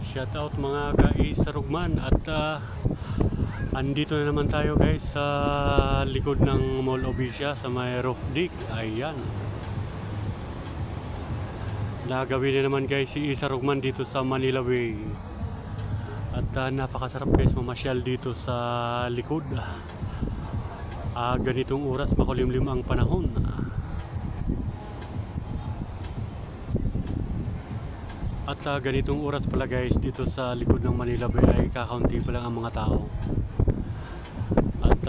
Shout out mga ka-Isarugman at andito na naman tayo guys sa likod ng Mall of Asia sa may roof deck. Ayan. Nagawin na naman guys si Isarugman dito sa Manila Way. At napakasarap guys mamasyal dito sa likod. Ganitong oras makulimlim ang panahon. At ganitong oras pala guys dito sa likod ng Manila Bay ay kakaunti pa lang ang mga tao. At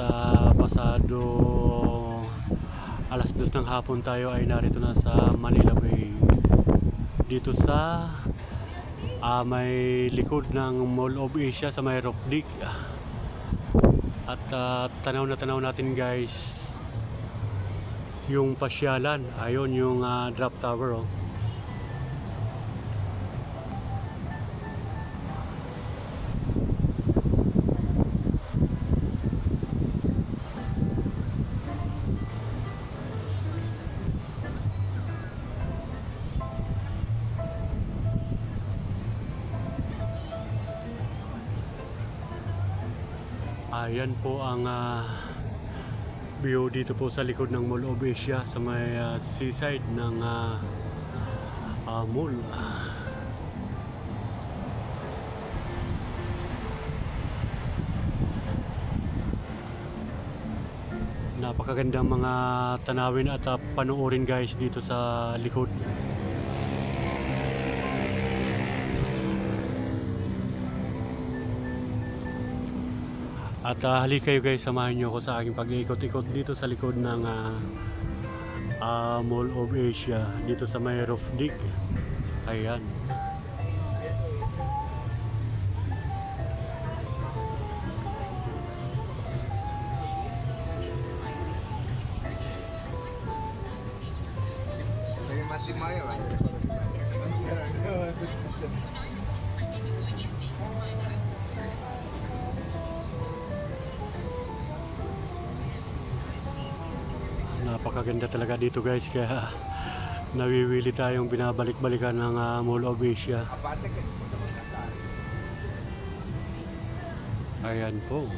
pasado alas 2 ng hapon tayo ay narito na sa Manila Bay. Dito sa may likod ng Mall of Asia sa may roof deck. At tanaw na tanaw natin guys yung pasyalan. Ayun yung drop tower oh. Ayan po ang view dito po sa likod ng Mall of Asia sa may seaside ng mall. Napakagandang mga tanawin at panoorin guys dito sa likod. At halika kayo guys, samahan nyo ako sa aking pag-iikot-ikot dito sa likod ng Mall of Asia dito sa may roof deck. Ayan. Napakaganda talaga dito guys, kaya nawiwili tayong binabalik-balikan ng Mall of Asia. Ayan po.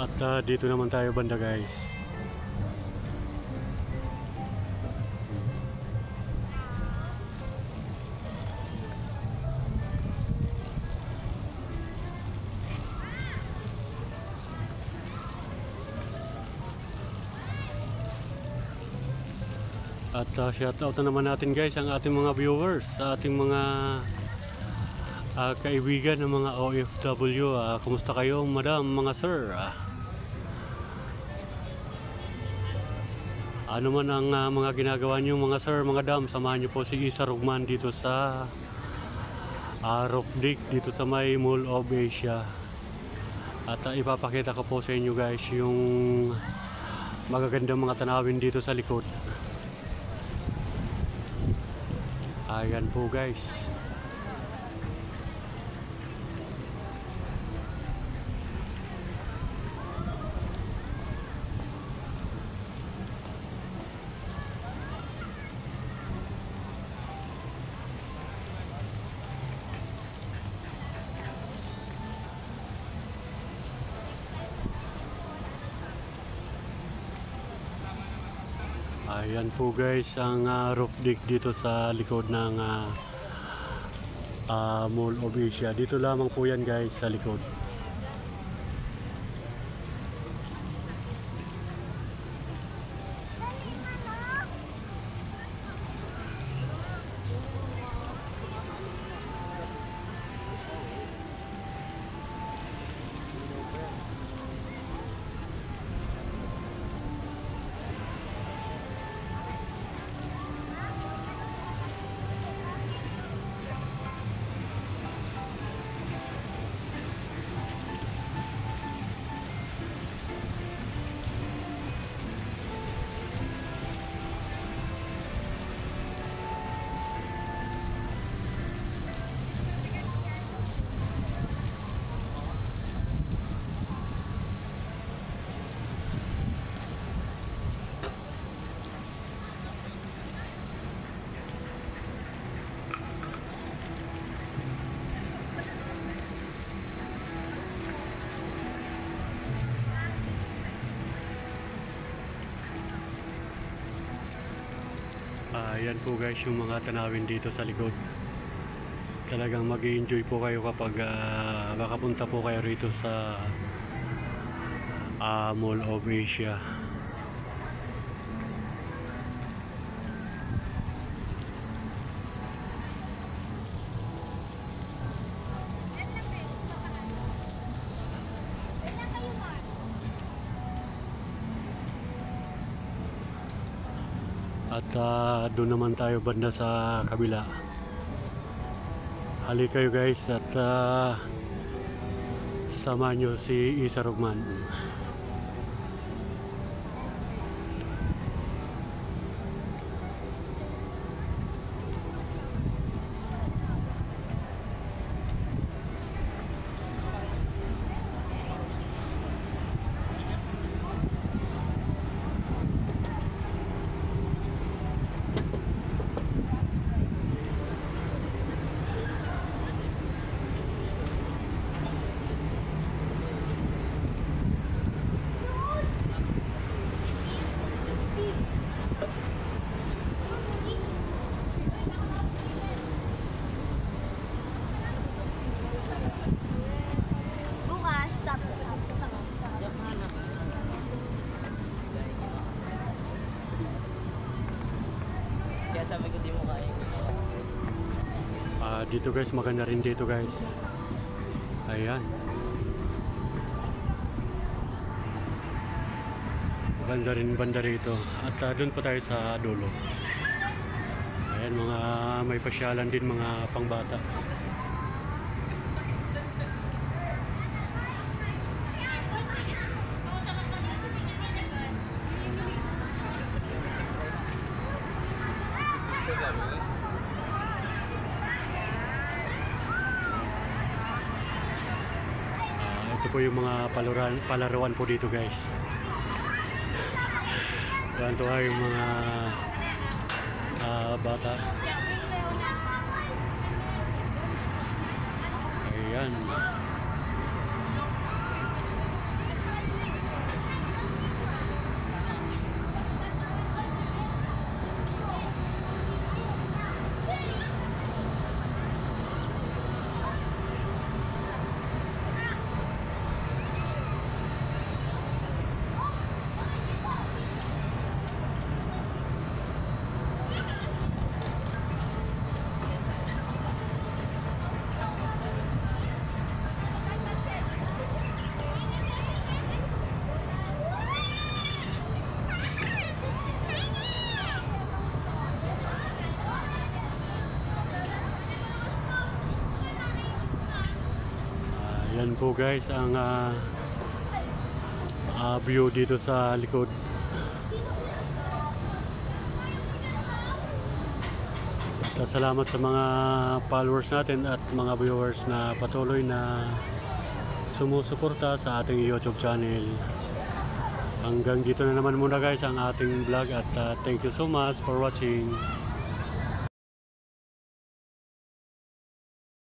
At dito naman tayo banda guys. At shoutout na naman natin guys ang ating mga viewers, sa ating mga kaibigan ng mga OFW. Kumusta kayo madam, mga sir? Ano man ang mga ginagawa nyo mga sir, mga dam, samahan nyo po si Isarugman dito sa roof deck dito sa may Mall of Asia. At ipapakita ko po sa inyo guys yung magagandang mga tanawin dito sa likod. Ayan po guys. Ayan po guys ang roof deck dito sa likod ng Mall of Asia. Dito lamang po yan guys sa likod. Yan po guys yung mga tanawin dito sa likod. Talagang mag-enjoy po kayo kapag makapunta po kayo rito sa Mall of Asia. At doon naman tayo banda sa kabila. Halik kayo guys at samahan nyo si Isa Rugman. Sabi ko di mo kaya. Dito guys, maganda rin dito guys. Ayan. Maganda rin banda rito. At doon pa tayo sa dulo. Ayan, mga may pasyalan din, mga pangbata. Ito po yung mga palaruan po dito guys. Tuwan-tuwa yung mga bata. Ayan. Yan po guys ang view dito sa likod. At salamat sa mga followers natin at mga viewers na patuloy na sumusuporta sa ating YouTube channel. Hanggang dito na naman muna guys ang ating vlog at thank you so much for watching.